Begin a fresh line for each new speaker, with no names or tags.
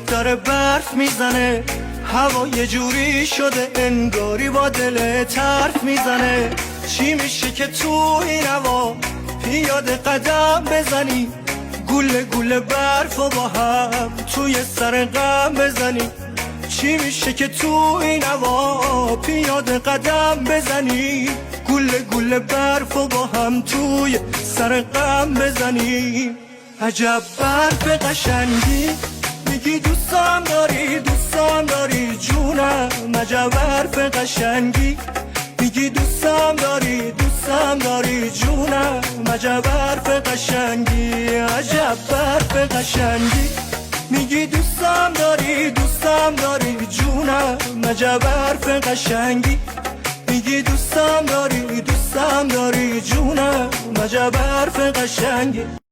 داره برف میزنه. هوا یه جوری شده انگاری با دل طرف میزنه. چی میشه که تو این هوا پیاده قدم بزنی، گوله گوله برف و با هم توی سر غم بزنی. چی میشه که تو این هوا پیاده قدم بزنی، گوله گوله برف و با هم توی سر غم بزنی. عجب برف قشنگی، میگی دوستم داری جونم. عجب برف قشنگی، میگی دوستم داری جونم. عجب برف قشنگی، عجب برف قشنگی، میگی دوستم داری جونم. عجب برف قشنگی، میگی دوستم داری جونم. عجب برف قشنگی.